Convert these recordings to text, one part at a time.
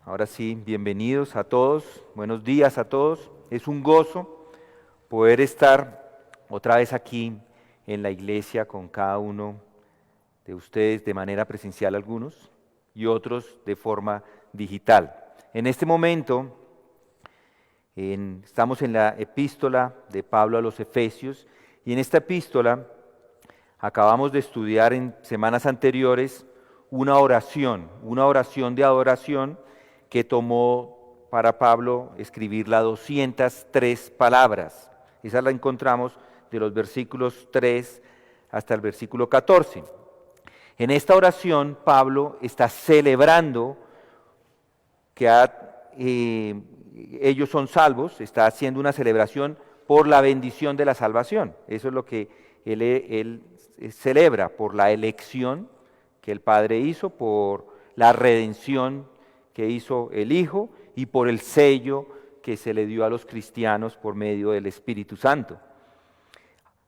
Ahora sí, bienvenidos a todos, buenos días a todos. Es un gozo poder estar otra vez aquí en la iglesia con cada uno de ustedes de manera presencial algunos y otros de forma digital. En este momento estamos en la epístola de Pablo a los Efesios y en esta epístola acabamos de estudiar en semanas anteriores una oración de adoración que tomó para Pablo escribirla 203 palabras. Esa la encontramos de los versículos 3 hasta el versículo 14. En esta oración Pablo está celebrando que ellos son salvos, está haciendo una celebración por la bendición de la salvación. Eso es lo que él celebra, por la elección que el Padre hizo, por la redención que hizo el Hijo y por el sello que se le dio a los cristianos por medio del Espíritu Santo.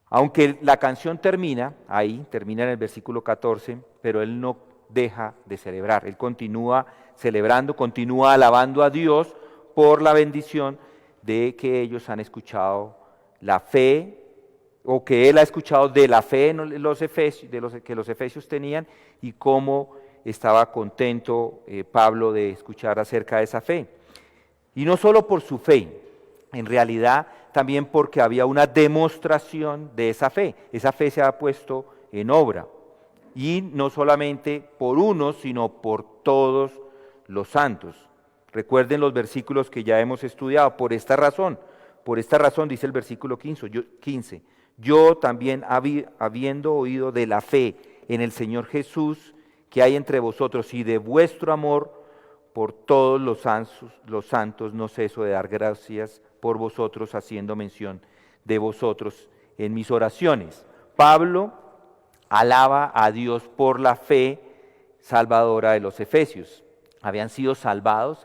Aunque la canción termina ahí, termina en el versículo 14, pero él no deja de celebrar, él continúa celebrando, continúa alabando a Dios por la bendición de que ellos han escuchado la fe, o que él ha escuchado de la fe en los efesios, que los efesios tenían, y cómo estaba contento Pablo de escuchar acerca de esa fe. Y no solo por su fe, en realidad también porque había una demostración de esa fe. Esa fe se ha puesto en obra. Y no solamente por unos, sino por todos los santos. Recuerden los versículos que ya hemos estudiado. Por esta razón dice el versículo 15, yo también habiendo oído de la fe en el Señor Jesús que hay entre vosotros y de vuestro amor por todos los santos, no ceso de dar gracias por vosotros, haciendo mención de vosotros en mis oraciones. Pablo alaba a Dios por la fe salvadora de los efesios. Habían sido salvados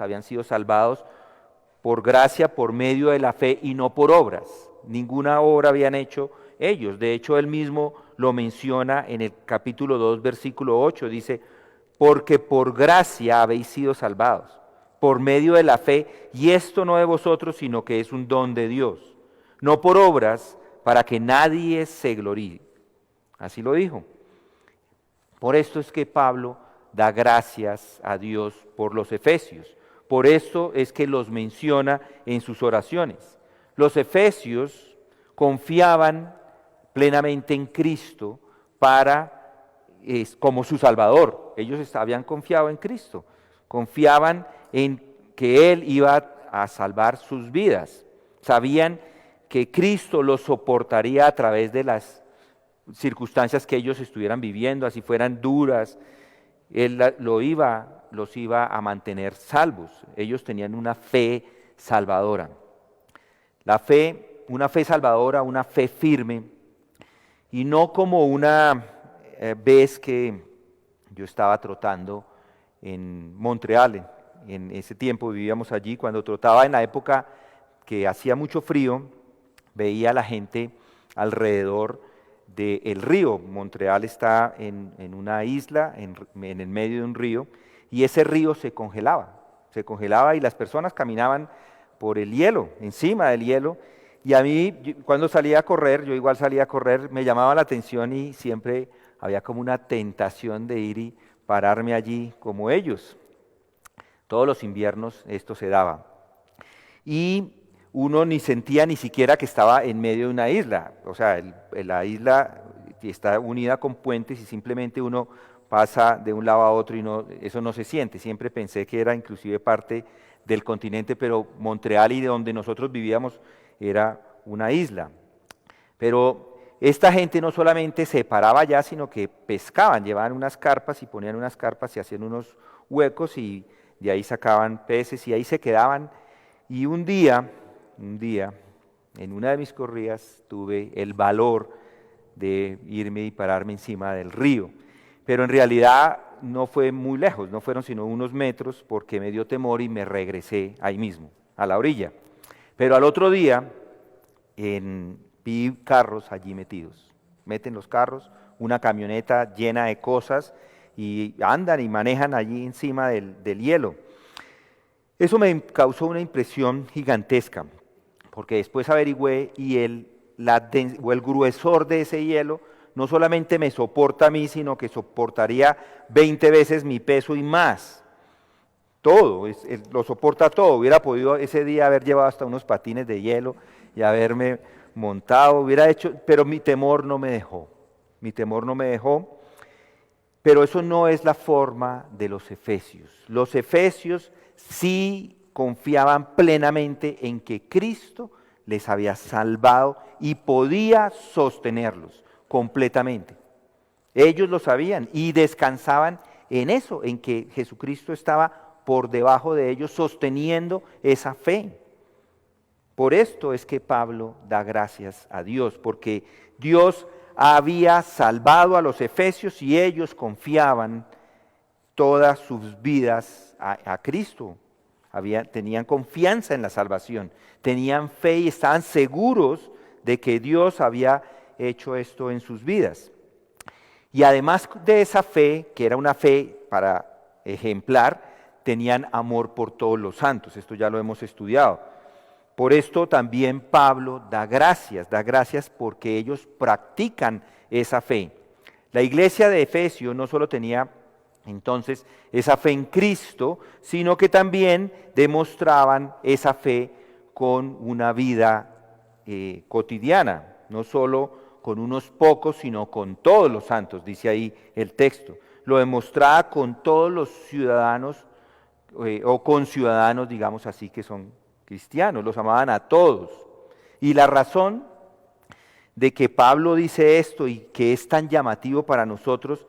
por gracia, por medio de la fe y no por obras. Ninguna obra habían hecho ellos. De hecho, él mismo lo menciona en el capítulo 2, versículo 8. Dice, porque por gracia habéis sido salvados, por medio de la fe, y esto no de vosotros, sino que es un don de Dios. No por obras, para que nadie se gloríe. Así lo dijo. Por esto es que Pablo da gracias a Dios por los efesios. Por eso es que los menciona en sus oraciones. Los efesios confiaban plenamente en Cristo como su Salvador. Ellos habían confiado en Cristo, confiaban en que Él iba a salvar sus vidas. Sabían que Cristo los soportaría a través de las circunstancias que ellos estuvieran viviendo, así fueran duras. Él los iba a mantener salvos. Ellos tenían una fe salvadora. Una fe salvadora, una fe firme, y no como una vez que yo estaba trotando en Montreal. En ese tiempo vivíamos allí. Cuando trotaba en la época que hacía mucho frío, veía a la gente alrededor del río. Montreal está en una isla, en el medio de un río, y ese río se congelaba y las personas caminaban por el hielo, encima del hielo. Y a mí, cuando salía a correr, yo igual salía a correr, me llamaba la atención y siempre había como una tentación de ir y pararme allí como ellos. Todos los inviernos esto se daba. Y uno ni sentía ni siquiera que estaba en medio de una isla. O sea, la isla está unida con puentes y simplemente uno pasa de un lado a otro y eso no se siente. Siempre pensé que era inclusive parte del continente, pero Montreal y de donde nosotros vivíamos era una isla. Pero esta gente no solamente se paraba allá, sino que pescaban, llevaban unas carpas y ponían unas carpas y hacían unos huecos y de ahí sacaban peces y ahí se quedaban. Y un día, en una de mis corridas, tuve el valor de irme y pararme encima del río. Pero en realidad no fue muy lejos, no fueron sino unos metros, porque me dio temor y me regresé ahí mismo, a la orilla. Pero al otro día vi carros allí metidos. Meten los carros, una camioneta llena de cosas y andan y manejan allí encima del hielo. Eso me causó una impresión gigantesca, porque después averigüé y el gruesor de ese hielo no solamente me soporta a mí, sino que soportaría 20 veces mi peso y más. Todo, lo soporta todo. Hubiera podido ese día haber llevado hasta unos patines de hielo y haberme montado, hubiera hecho, pero mi temor no me dejó. Mi temor no me dejó, pero eso no es la forma de los efesios. Los efesios sí confiaban plenamente en que Cristo les había salvado y podía sostenerlos completamente. Ellos lo sabían y descansaban en eso, en que Jesucristo estaba por debajo de ellos sosteniendo esa fe. Por esto es que Pablo da gracias a Dios, porque Dios había salvado a los efesios y ellos confiaban todas sus vidas a Cristo. Tenían confianza en la salvación, tenían fe y estaban seguros de que Dios había hecho esto en sus vidas. Y además de esa fe, que era una fe para ejemplar, tenían amor por todos los santos. Esto ya lo hemos estudiado. Por esto también Pablo da gracias porque ellos practican esa fe. La iglesia de Efesios no solo tenía entonces esa fe en Cristo, sino que también demostraban esa fe con una vida cotidiana, no solo con unos pocos, sino con todos los santos, dice ahí el texto. Lo demostraba con todos los ciudadanos o con ciudadanos, digamos así, que son cristianos, los amaban a todos. Y la razón de que Pablo dice esto y que es tan llamativo para nosotros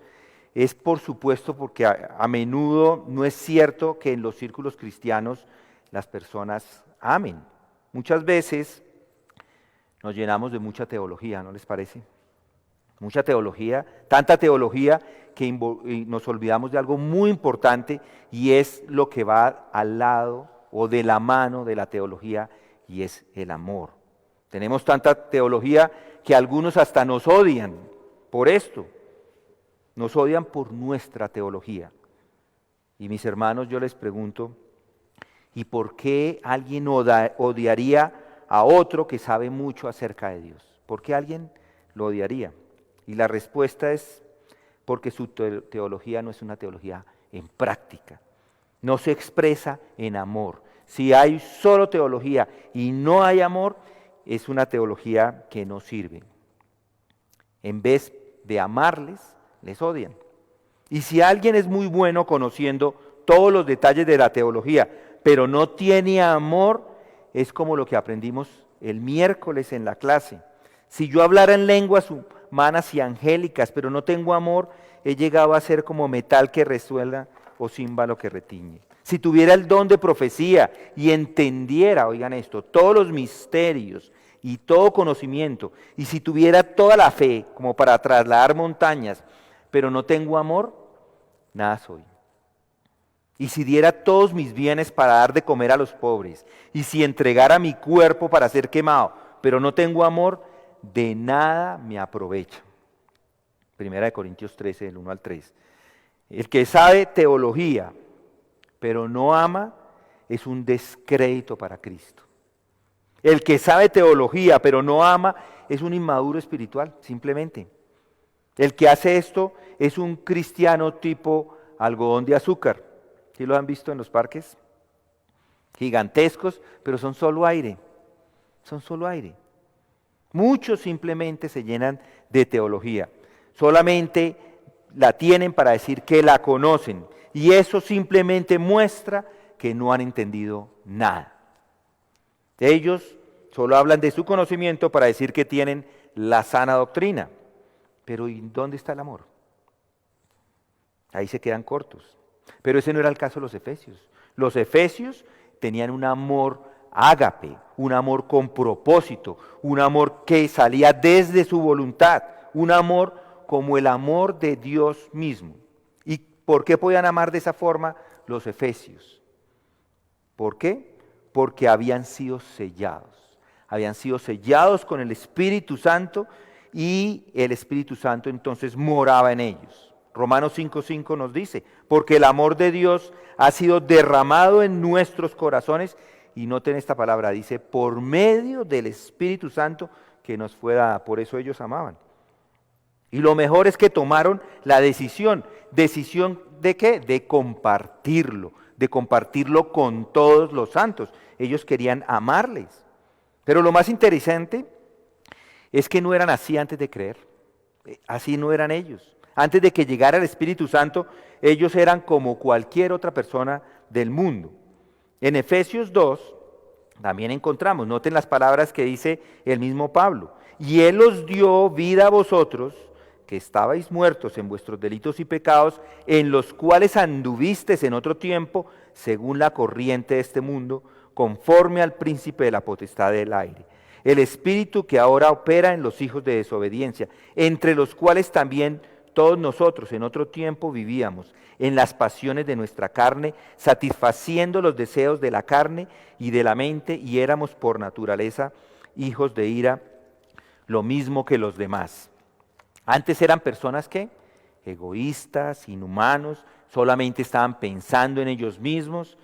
es por supuesto porque a menudo no es cierto que en los círculos cristianos las personas amen. Muchas veces nos llenamos de mucha teología, ¿no les parece? Mucha teología, tanta teología que nos olvidamos de algo muy importante y es lo que va al lado o de la mano de la teología y es el amor. Tenemos tanta teología que algunos hasta nos odian por esto. Nos odian por nuestra teología. Y mis hermanos, yo les pregunto, ¿y por qué alguien odiaría a otro que sabe mucho acerca de Dios? ¿Por qué alguien lo odiaría? Y la respuesta es porque su teología no es una teología en práctica. No se expresa en amor. Si hay solo teología y no hay amor, es una teología que no sirve. En vez de amarles, les odian. Y si alguien es muy bueno conociendo todos los detalles de la teología, pero no tiene amor, es como lo que aprendimos el miércoles en la clase. Si yo hablara en lenguas humanas y angélicas, pero no tengo amor, he llegado a ser como metal que resuena o címbalo que retiñe. Si tuviera el don de profecía y entendiera, oigan esto, todos los misterios y todo conocimiento, y si tuviera toda la fe como para trasladar montañas, pero no tengo amor, nada soy. Y si diera todos mis bienes para dar de comer a los pobres, y si entregara mi cuerpo para ser quemado, pero no tengo amor, de nada me aprovecha. Primera de Corintios 13, del 1 al 3. El que sabe teología, pero no ama, es un descrédito para Cristo. El que sabe teología, pero no ama, es un inmaduro espiritual, simplemente. El que hace esto es un cristiano tipo algodón de azúcar. ¿Sí lo han visto en los parques? Gigantescos, pero son solo aire. Son solo aire. Muchos simplemente se llenan de teología. Solamente la tienen para decir que la conocen. Y eso simplemente muestra que no han entendido nada. Ellos solo hablan de su conocimiento para decir que tienen la sana doctrina. Pero ¿y dónde está el amor? Ahí se quedan cortos. Pero ese no era el caso de los efesios. Los efesios tenían un amor ágape, un amor con propósito, un amor que salía desde su voluntad, un amor como el amor de Dios mismo. ¿Y por qué podían amar de esa forma los efesios? ¿Por qué? Porque habían sido sellados con el Espíritu Santo y el Espíritu Santo entonces moraba en ellos. Romanos 5:5 nos dice, porque el amor de Dios ha sido derramado en nuestros corazones, y noten esta palabra, dice, por medio del Espíritu Santo que nos fue dada. Por eso ellos amaban. Y lo mejor es que tomaron la decisión. ¿Decisión de qué? De compartirlo con todos los santos. Ellos querían amarles. Pero lo más interesante es que no eran así antes de creer. Así no eran ellos. Antes de que llegara el Espíritu Santo, ellos eran como cualquier otra persona del mundo. En Efesios 2 también encontramos, noten las palabras que dice el mismo Pablo. Y Él os dio vida a vosotros, que estabais muertos en vuestros delitos y pecados, en los cuales anduvisteis en otro tiempo, según la corriente de este mundo, conforme al príncipe de la potestad del aire, el espíritu que ahora opera en los hijos de desobediencia, entre los cuales también todos nosotros en otro tiempo vivíamos, en las pasiones de nuestra carne, satisfaciendo los deseos de la carne y de la mente, y éramos por naturaleza hijos de ira, lo mismo que los demás. Antes eran personas que egoístas, inhumanos, solamente estaban pensando en ellos mismos,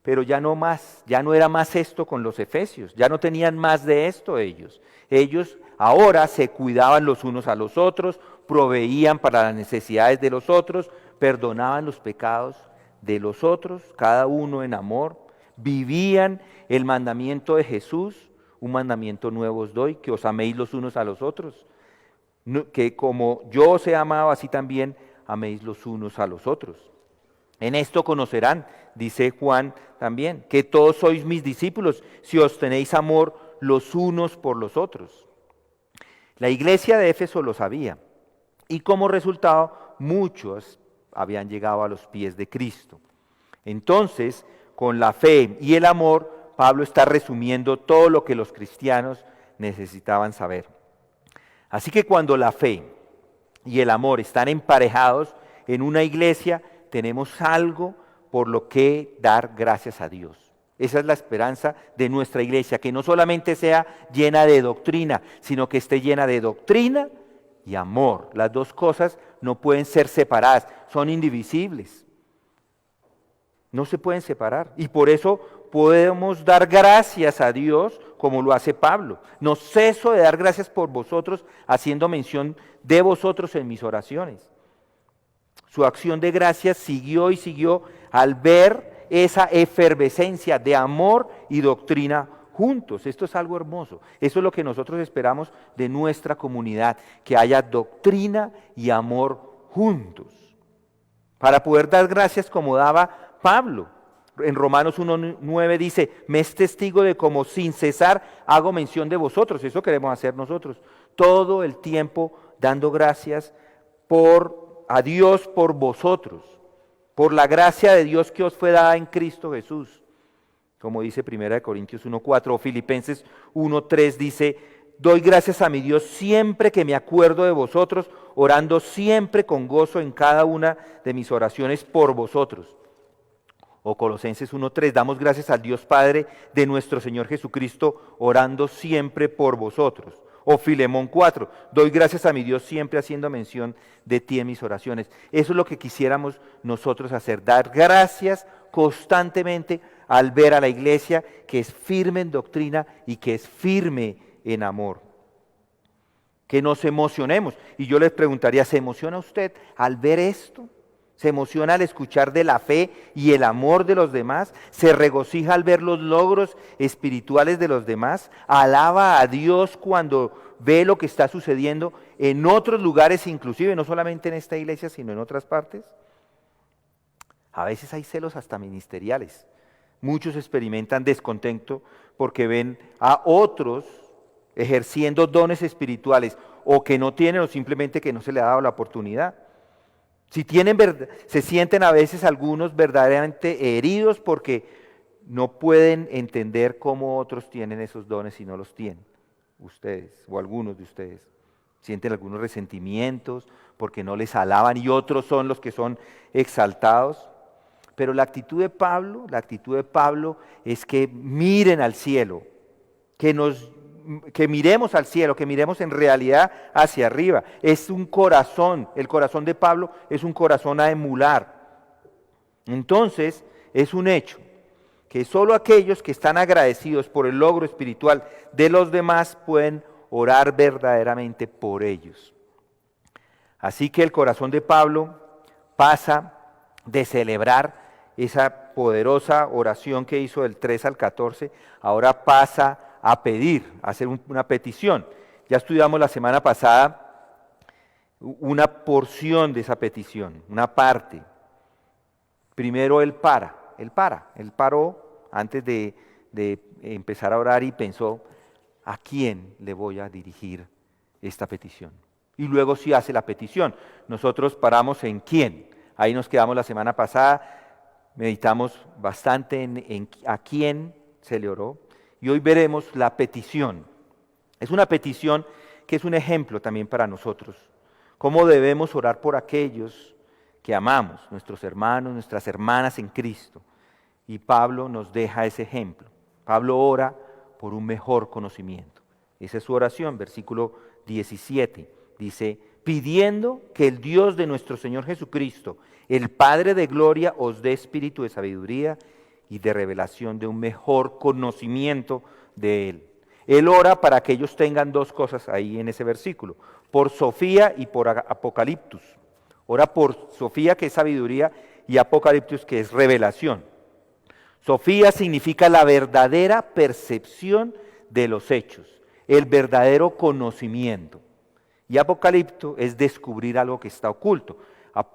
pero ya no más, ya no era más esto con los efesios, ya no tenían más de esto ellos. Ellos ahora se cuidaban los unos a los otros, proveían para las necesidades de los otros, perdonaban los pecados de los otros, cada uno en amor, vivían el mandamiento de Jesús, un mandamiento nuevo os doy, que os améis los unos a los otros, que como yo os he amado, así también améis los unos a los otros. En esto conocerán, dice Juan también, que todos sois mis discípulos, si os tenéis amor los unos por los otros. La iglesia de Éfeso lo sabía, y como resultado muchos habían llegado a los pies de Cristo. Entonces, con la fe y el amor, Pablo está resumiendo todo lo que los cristianos necesitaban saber. Así que cuando la fe y el amor están emparejados en una iglesia, tenemos algo por lo que dar gracias a Dios. Esa es la esperanza de nuestra iglesia, que no solamente sea llena de doctrina, sino que esté llena de doctrina y amor. Las dos cosas no pueden ser separadas, son indivisibles. No se pueden separar. Y por eso podemos dar gracias a Dios como lo hace Pablo. No ceso de dar gracias por vosotros, haciendo mención de vosotros en mis oraciones. Su acción de gracias siguió y siguió al ver esa efervescencia de amor y doctrina juntos. Esto es algo hermoso. Eso es lo que nosotros esperamos de nuestra comunidad, que haya doctrina y amor juntos. Para poder dar gracias como daba Pablo. En Romanos 1:9 dice, me es testigo de cómo sin cesar hago mención de vosotros. Eso queremos hacer nosotros. Todo el tiempo dando gracias a Dios por vosotros, por la gracia de Dios que os fue dada en Cristo Jesús. Como dice 1 Corintios 1:4 o Filipenses 1:3 dice, doy gracias a mi Dios siempre que me acuerdo de vosotros, orando siempre con gozo en cada una de mis oraciones por vosotros. O Colosenses 1:3, damos gracias al Dios Padre de nuestro Señor Jesucristo, orando siempre por vosotros. O Filemón 4, doy gracias a mi Dios siempre haciendo mención de ti en mis oraciones. Eso es lo que quisiéramos nosotros hacer, dar gracias constantemente al ver a la iglesia que es firme en doctrina y que es firme en amor. Que nos emocionemos. Y yo les preguntaría, ¿se emociona usted al ver esto? ¿Se emociona al escuchar de la fe y el amor de los demás? ¿Se regocija al ver los logros espirituales de los demás? ¿Alaba a Dios cuando ve lo que está sucediendo en otros lugares, inclusive no solamente en esta iglesia, sino en otras partes? A veces hay celos hasta ministeriales. Muchos experimentan descontento porque ven a otros ejerciendo dones espirituales o que no tienen o simplemente que no se les ha dado la oportunidad. Se sienten a veces algunos verdaderamente heridos porque no pueden entender cómo otros tienen esos dones y no los tienen, ustedes o algunos de ustedes. Sienten algunos resentimientos porque no les alaban y otros son los que son exaltados. Pero la actitud de Pablo es que miren al cielo, que nos que miremos al cielo, que miremos en realidad hacia arriba. Es un corazón, el corazón de Pablo es un corazón a emular. Entonces, es un hecho que solo aquellos que están agradecidos por el logro espiritual de los demás pueden orar verdaderamente por ellos. Así que el corazón de Pablo pasa de celebrar esa poderosa oración que hizo del 3 al 14, ahora pasa a pedir, a hacer una petición. Ya estudiamos la semana pasada una porción de esa petición, una parte. Primero él paró antes de empezar a orar y pensó, ¿a quién le voy a dirigir esta petición? Y luego sí hace la petición. Nosotros paramos en quién. Ahí nos quedamos la semana pasada, meditamos bastante en a quién se le oró. Y hoy veremos la petición. Es una petición que es un ejemplo también para nosotros. Cómo debemos orar por aquellos que amamos, nuestros hermanos, nuestras hermanas en Cristo. Y Pablo nos deja ese ejemplo. Pablo ora por un mejor conocimiento. Esa es su oración, versículo 17. Dice, pidiendo que el Dios de nuestro Señor Jesucristo, el Padre de gloria, os dé espíritu de sabiduría y de revelación de un mejor conocimiento de Él. Él ora para que ellos tengan dos cosas ahí en ese versículo, por Sofía y por Apocaliptus. Ora por Sofía, que es sabiduría, y Apocaliptus, que es revelación. Sofía significa la verdadera percepción de los hechos, el verdadero conocimiento. Y Apocalipto es descubrir algo que está oculto.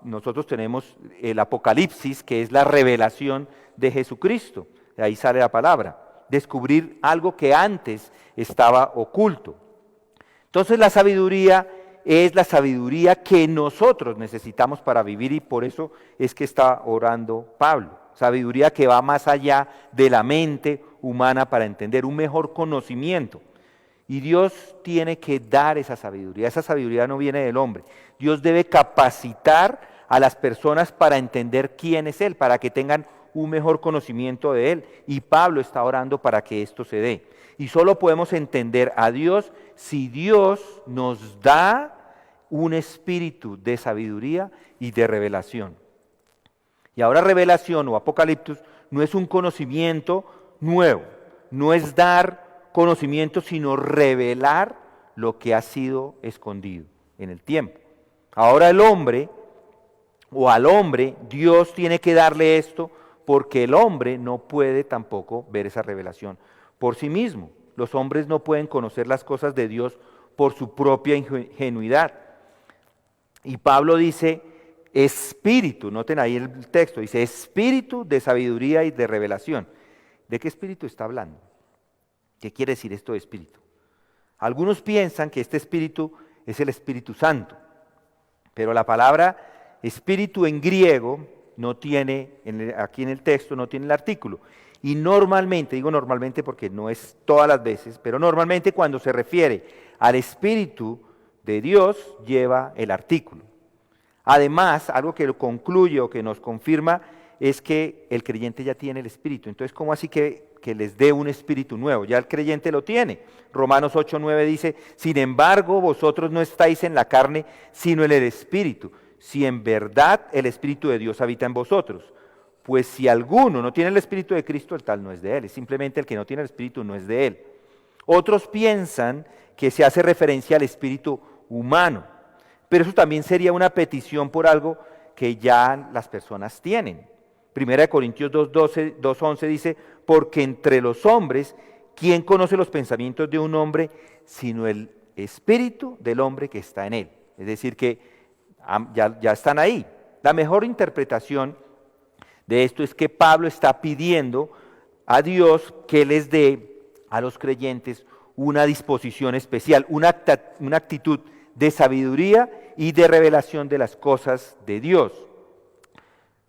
Nosotros tenemos el Apocalipsis, que es la revelación de Jesucristo. De ahí sale la palabra. Descubrir algo que antes estaba oculto. Entonces la sabiduría es la sabiduría que nosotros necesitamos para vivir y por eso es que está orando Pablo. Sabiduría que va más allá de la mente humana para entender un mejor conocimiento. Y Dios tiene que dar esa sabiduría no viene del hombre. Dios debe capacitar a las personas para entender quién es Él, para que tengan un mejor conocimiento de Él. Y Pablo está orando para que esto se dé. Y solo podemos entender a Dios si Dios nos da un espíritu de sabiduría y de revelación. Y ahora revelación o apocalipsis no es un conocimiento nuevo, no es dar conocimiento, sino revelar lo que ha sido escondido en el tiempo. Ahora el hombre, o al hombre, Dios tiene que darle esto porque el hombre no puede tampoco ver esa revelación por sí mismo. Los hombres no pueden conocer las cosas de Dios por su propia ingenuidad. Y Pablo dice, espíritu, noten ahí el texto, dice espíritu de sabiduría y de revelación. ¿De qué espíritu está hablando? ¿Qué quiere decir esto de espíritu? Algunos piensan que este espíritu es el Espíritu Santo, pero la palabra espíritu en griego no tiene, aquí en el texto no tiene el artículo. Y normalmente, digo normalmente porque no es todas las veces, pero normalmente cuando se refiere al Espíritu de Dios lleva el artículo. Además, algo que lo concluye o que nos confirma es que el creyente ya tiene el Espíritu. Entonces, ¿cómo así que les dé un espíritu nuevo? Ya el creyente lo tiene. Romanos 8:9 dice, sin embargo, vosotros no estáis en la carne, sino en el Espíritu, si en verdad el Espíritu de Dios habita en vosotros. Pues si alguno no tiene el Espíritu de Cristo, el tal no es de él. Es simplemente el que no tiene el Espíritu no es de él. Otros piensan que se hace referencia al espíritu humano, pero eso también sería una petición por algo que ya las personas tienen. Primera de Corintios 2:11 dice, porque entre los hombres, ¿quién conoce los pensamientos de un hombre sino el espíritu del hombre que está en él? Es decir, que ya están ahí. La mejor interpretación de esto es que Pablo está pidiendo a Dios que les dé a los creyentes una disposición especial, una actitud de sabiduría y de revelación de las cosas de Dios.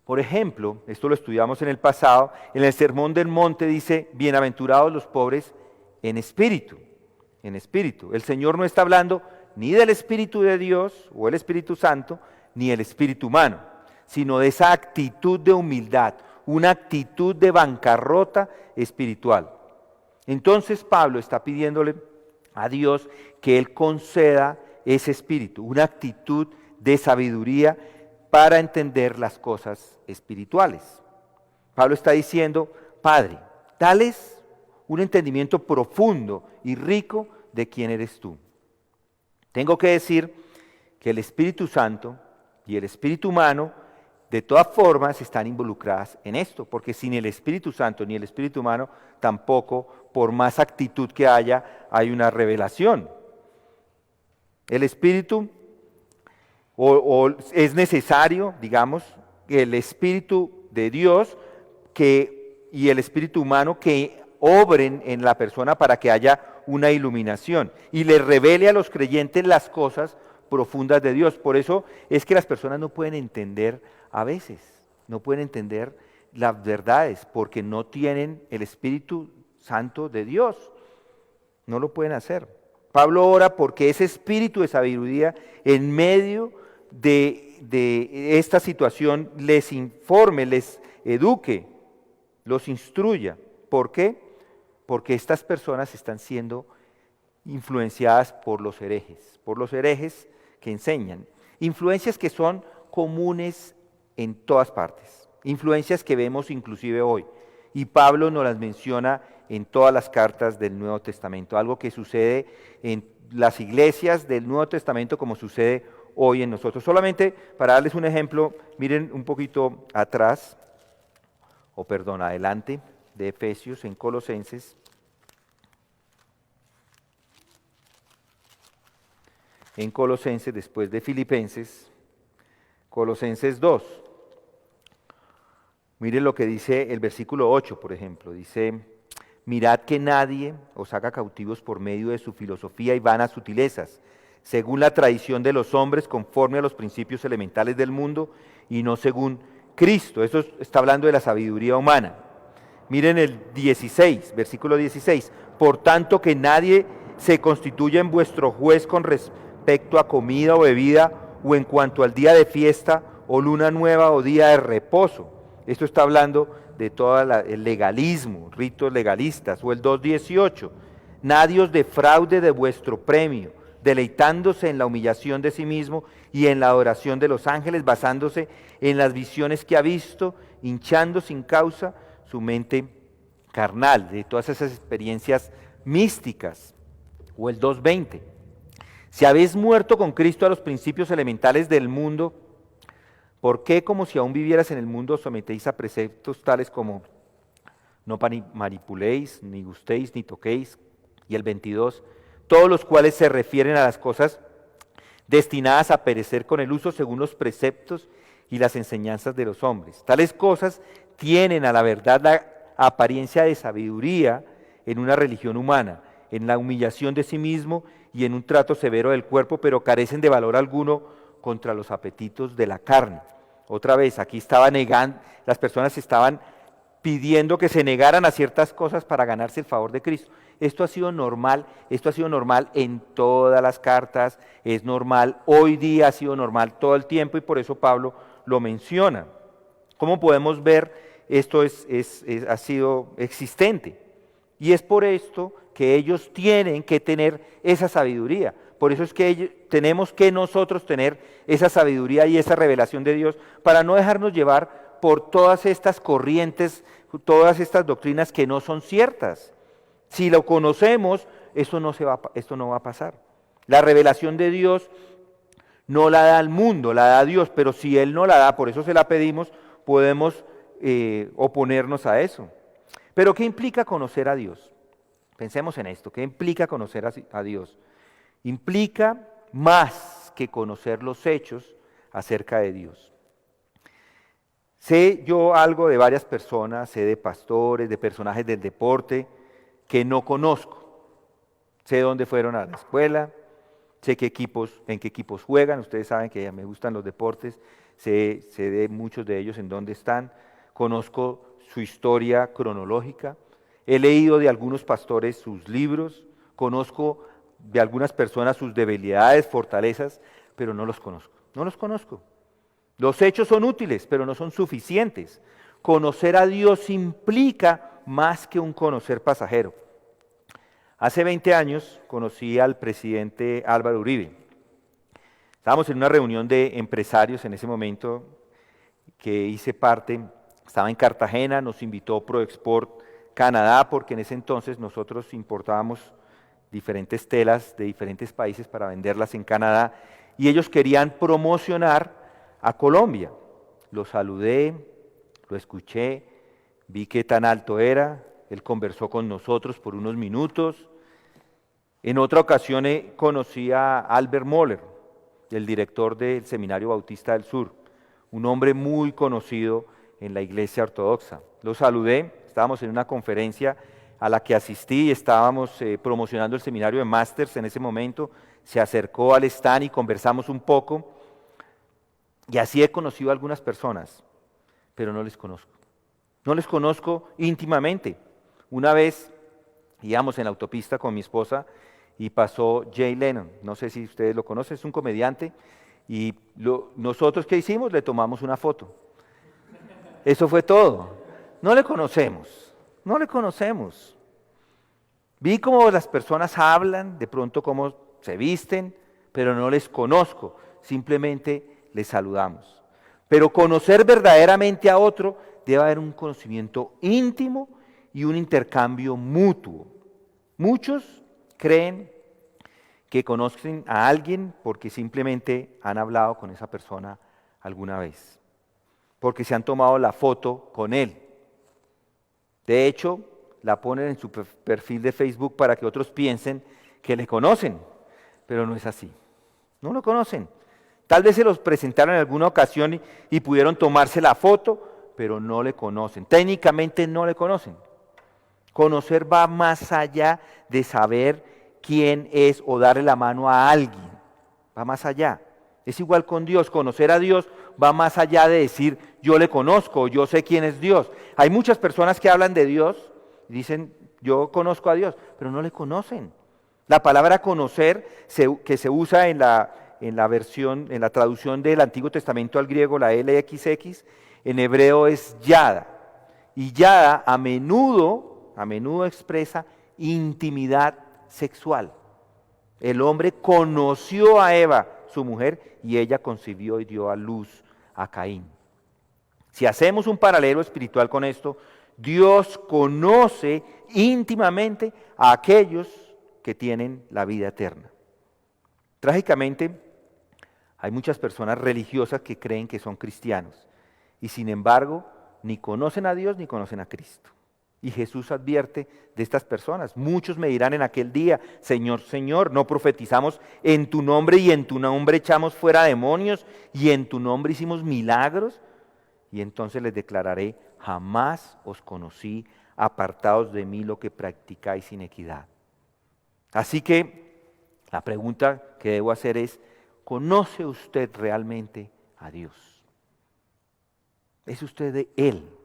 Por ejemplo, esto lo estudiamos en el pasado, en el Sermón del Monte dice, bienaventurados los pobres en espíritu, en espíritu. El Señor no está hablando ni del Espíritu de Dios o el Espíritu Santo, ni el Espíritu humano, sino de esa actitud de humildad, una actitud de bancarrota espiritual. Entonces Pablo está pidiéndole a Dios que Él conceda ese espíritu, una actitud de sabiduría para entender las cosas espirituales. Pablo está diciendo, Padre, dales un entendimiento profundo y rico de quién eres tú. Tengo que decir que el Espíritu Santo y el espíritu humano de todas formas están involucradas en esto, porque sin el Espíritu Santo ni el espíritu humano tampoco, por más actitud que haya, hay una revelación. El Espíritu es necesario, digamos, que el Espíritu de Dios y el espíritu humano que obren en la persona para que haya una iluminación y le revele a los creyentes las cosas profundas de Dios. Por eso es que las personas no pueden entender a veces, no pueden entender las verdades porque no tienen el Espíritu Santo de Dios. No lo pueden hacer. Pablo ora porque ese espíritu de sabiduría en medio de esta situación les informe, les eduque, los instruya. ¿Por qué? Porque estas personas están siendo influenciadas por los herejes que enseñan. Influencias que son comunes en todas partes, influencias que vemos inclusive hoy. Y Pablo nos las menciona en todas las cartas del Nuevo Testamento, algo que sucede en las iglesias del Nuevo Testamento como sucede hoy en nosotros. Solamente para darles un ejemplo, miren un poquito atrás, adelante de Efesios, en Colosenses. En Colosenses, después de Filipenses, Colosenses 2. Miren lo que dice el versículo 8, por ejemplo. Dice, mirad que nadie os haga cautivos por medio de su filosofía y vanas sutilezas, según la tradición de los hombres, conforme a los principios elementales del mundo, y no según Cristo. Eso está hablando de la sabiduría humana. Miren el 16, versículo 16. Por tanto, que nadie se constituya en vuestro juez con respecto a comida o bebida, o en cuanto al día de fiesta, o luna nueva, o día de reposo. Esto está hablando de todo el legalismo, ritos legalistas. O el 2:18. Nadie os defraude de vuestro premio, deleitándose en la humillación de sí mismo y en la adoración de los ángeles, basándose en las visiones que ha visto, hinchando sin causa su mente carnal, de todas esas experiencias místicas. O el 2:20. Si habéis muerto con Cristo a los principios elementales del mundo, ¿por qué, como si aún vivieras en el mundo, os sometéis a preceptos tales como no manipuléis, ni gustéis, ni toquéis? Y el 22, todos los cuales se refieren a las cosas destinadas a perecer con el uso según los preceptos y las enseñanzas de los hombres. Tales cosas tienen a la verdad la apariencia de sabiduría en una religión humana, en la humillación de sí mismo y en un trato severo del cuerpo, pero carecen de valor alguno contra los apetitos de la carne. Otra vez, aquí estaba negando, las personas estaban pidiendo que se negaran a ciertas cosas para ganarse el favor de Cristo. Esto ha sido normal en todas las cartas, es normal, hoy día ha sido normal todo el tiempo y por eso Pablo lo menciona. ¿Cómo podemos ver? Esto ha sido existente y es por esto que ellos tienen que tener esa sabiduría. Por eso es que tenemos que nosotros tener esa sabiduría y esa revelación de Dios para no dejarnos llevar por todas estas corrientes, todas estas doctrinas que no son ciertas. Si lo conocemos, esto no va a pasar. La revelación de Dios no la da al mundo, la da Dios, pero si Él no la da, por eso se la pedimos, podemos oponernos a eso. Pero ¿qué implica conocer a Dios? Pensemos en esto, ¿qué implica conocer a Dios? Implica más que conocer los hechos acerca de Dios. Sé yo algo de varias personas, sé de pastores, de personajes del deporte que no conozco. Sé dónde fueron a la escuela, sé en qué equipos juegan, ustedes saben que me gustan los deportes, sé de muchos de ellos en dónde están, conozco su historia cronológica, he leído de algunos pastores sus libros, conozco de algunas personas sus debilidades, fortalezas, pero no los conozco. Los hechos son útiles, pero no son suficientes. Conocer a Dios implica más que un conocer pasajero. Hace 20 años conocí al presidente Álvaro Uribe. Estábamos en una reunión de empresarios en ese momento que hice parte, estaba en Cartagena, nos invitó ProExport Canadá, porque en ese entonces nosotros importábamos diferentes telas de diferentes países para venderlas en Canadá, y ellos querían promocionar a Colombia. Lo saludé, lo escuché, vi qué tan alto era, él conversó con nosotros por unos minutos. En otra ocasión conocí a Albert Moller, el director del Seminario Bautista del Sur, un hombre muy conocido en la Iglesia Ortodoxa. Lo saludé, estábamos en una conferencia a la que asistí, estábamos promocionando el seminario de másters en ese momento, se acercó al stand y conversamos un poco, y así he conocido a algunas personas, pero no les conozco. No les conozco íntimamente. Una vez íbamos en la autopista con mi esposa y pasó Jay Leno, no sé si ustedes lo conocen, es un comediante, y nosotros ¿qué hicimos? Le tomamos una foto. Eso fue todo. No le conocemos, no le conocemos. Vi cómo las personas hablan, de pronto cómo se visten, pero no les conozco, simplemente les saludamos. Pero conocer verdaderamente a otro debe haber un conocimiento íntimo y un intercambio mutuo. Muchos creen que conocen a alguien porque simplemente han hablado con esa persona alguna vez, porque se han tomado la foto con él. De hecho, la ponen en su perfil de Facebook para que otros piensen que le conocen, pero no es así. No lo conocen. Tal vez se los presentaron en alguna ocasión y pudieron tomarse la foto, pero no le conocen. Técnicamente no le conocen. Conocer va más allá de saber quién es o darle la mano a alguien. Va más allá. Es igual con Dios. Conocer a Dios va más allá de decir yo le conozco, yo sé quién es Dios. Hay muchas personas que hablan de Dios y dicen yo conozco a Dios, pero no le conocen. La palabra conocer que se usa en la versión, en la traducción del Antiguo Testamento al griego, la LXX, en hebreo es yada. Y yada a menudo expresa intimidad sexual. El hombre conoció a Eva, su mujer, y ella concibió y dio a luz a Caín. Si hacemos un paralelo espiritual con esto, Dios conoce íntimamente a aquellos que tienen la vida eterna. Trágicamente, hay muchas personas religiosas que creen que son cristianos y sin embargo ni conocen a Dios ni conocen a Cristo. Y Jesús advierte de estas personas. Muchos me dirán en aquel día, Señor, Señor, ¿no profetizamos en tu nombre y en tu nombre echamos fuera demonios y en tu nombre hicimos milagros? Y entonces les declararé, jamás os conocí, apartados de mí lo que practicáis inequidad. Así que la pregunta que debo hacer es, ¿conoce usted realmente a Dios? ¿Es usted de Él?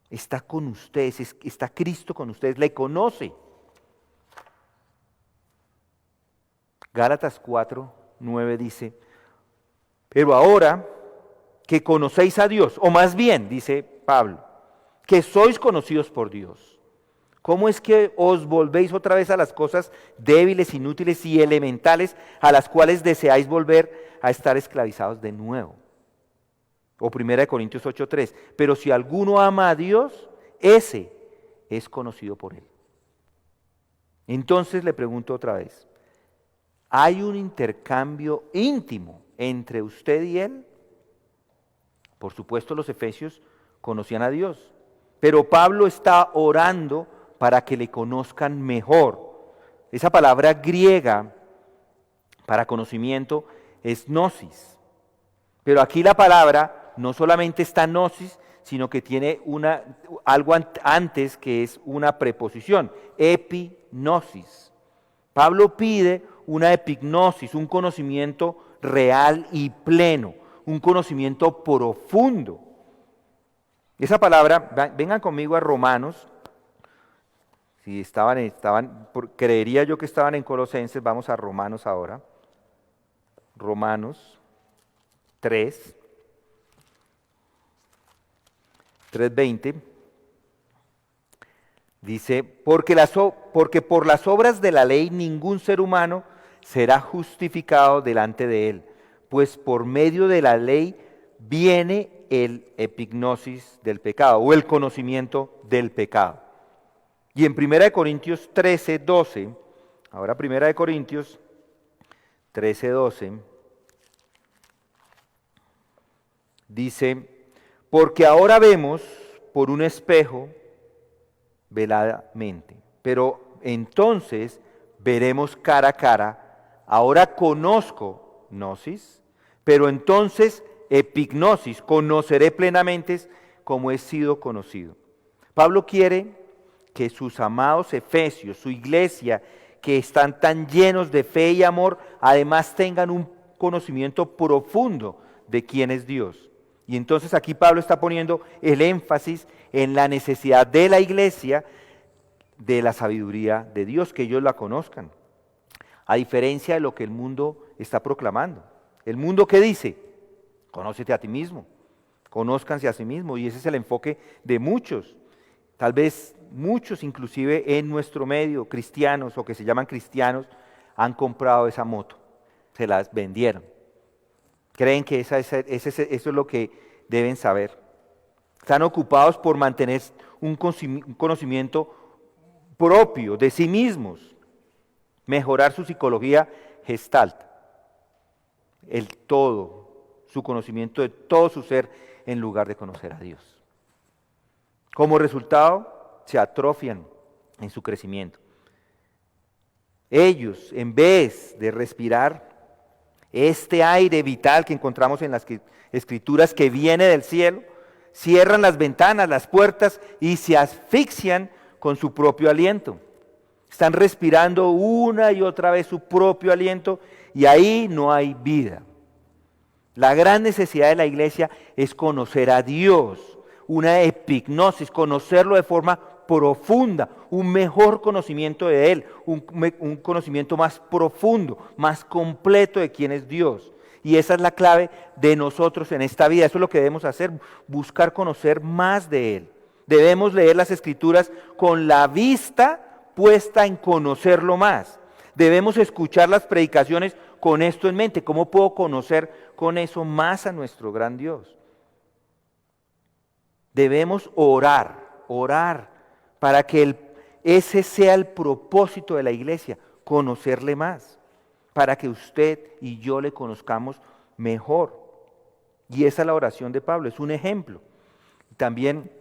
¿Está con ustedes? ¿Está Cristo con ustedes? ¿Le conoce? Gálatas 4:9 dice, pero ahora que conocéis a Dios, o más bien, dice Pablo, que sois conocidos por Dios, ¿cómo es que os volvéis otra vez a las cosas débiles, inútiles y elementales a las cuales deseáis volver a estar esclavizados de nuevo? O 1 Corintios 8:3, pero si alguno ama a Dios, ese es conocido por Él. Entonces le pregunto otra vez, ¿hay un intercambio íntimo entre usted y Él? Por supuesto los efesios conocían a Dios, pero Pablo está orando para que le conozcan mejor. Esa palabra griega para conocimiento es gnosis, pero aquí la palabra no solamente está gnosis, sino que tiene algo antes que es una preposición, epignosis. Pablo pide una epignosis, un conocimiento real y pleno, un conocimiento profundo. Esa palabra, vengan conmigo a Romanos, si creería yo que estaban en Colosenses, vamos a Romanos ahora, Romanos 3:20, Dice, porque por las obras de la ley ningún ser humano será justificado delante de él, pues por medio de la ley viene el epignosis del pecado o el conocimiento del pecado. Y en 1 Corintios 13, 12, ahora 1 Corintios 13, 12, dice, porque ahora vemos por un espejo veladamente, pero entonces veremos cara a cara. Ahora conozco gnosis, pero entonces epignosis, conoceré plenamente como he sido conocido. Pablo quiere que sus amados efesios, su iglesia, que están tan llenos de fe y amor, además tengan un conocimiento profundo de quién es Dios. Y entonces aquí Pablo está poniendo el énfasis en la necesidad de la iglesia de la sabiduría de Dios, que ellos la conozcan. A diferencia de lo que el mundo está proclamando. El mundo, ¿qué dice? Conócete a ti mismo, conózcanse a sí mismo, y ese es el enfoque de muchos. Tal vez muchos, inclusive en nuestro medio, cristianos o que se llaman cristianos, han comprado esa moto, se las vendieron. Creen que eso es lo que deben saber. Están ocupados por mantener un conocimiento propio de sí mismos, mejorar su psicología gestalt, el todo, su conocimiento de todo su ser en lugar de conocer a Dios. Como resultado, se atrofian en su crecimiento. Ellos, en vez de respirar este aire vital que encontramos en las Escrituras que viene del cielo, cierran las ventanas, las puertas y se asfixian con su propio aliento. Están respirando una y otra vez su propio aliento y ahí no hay vida. La gran necesidad de la iglesia es conocer a Dios, una epignosis, conocerlo de forma profunda, un mejor conocimiento de Él, un conocimiento más profundo, más completo de quién es Dios. Y esa es la clave de nosotros en esta vida, eso es lo que debemos hacer, buscar conocer más de Él. Debemos leer las Escrituras con la vista puesta en conocerlo más. Debemos escuchar las predicaciones con esto en mente. ¿Cómo puedo conocer con eso más a nuestro gran Dios? Debemos orar para que ese sea el propósito de la iglesia, conocerle más, para que usted y yo le conozcamos mejor. Y esa es la oración de Pablo, es un ejemplo. También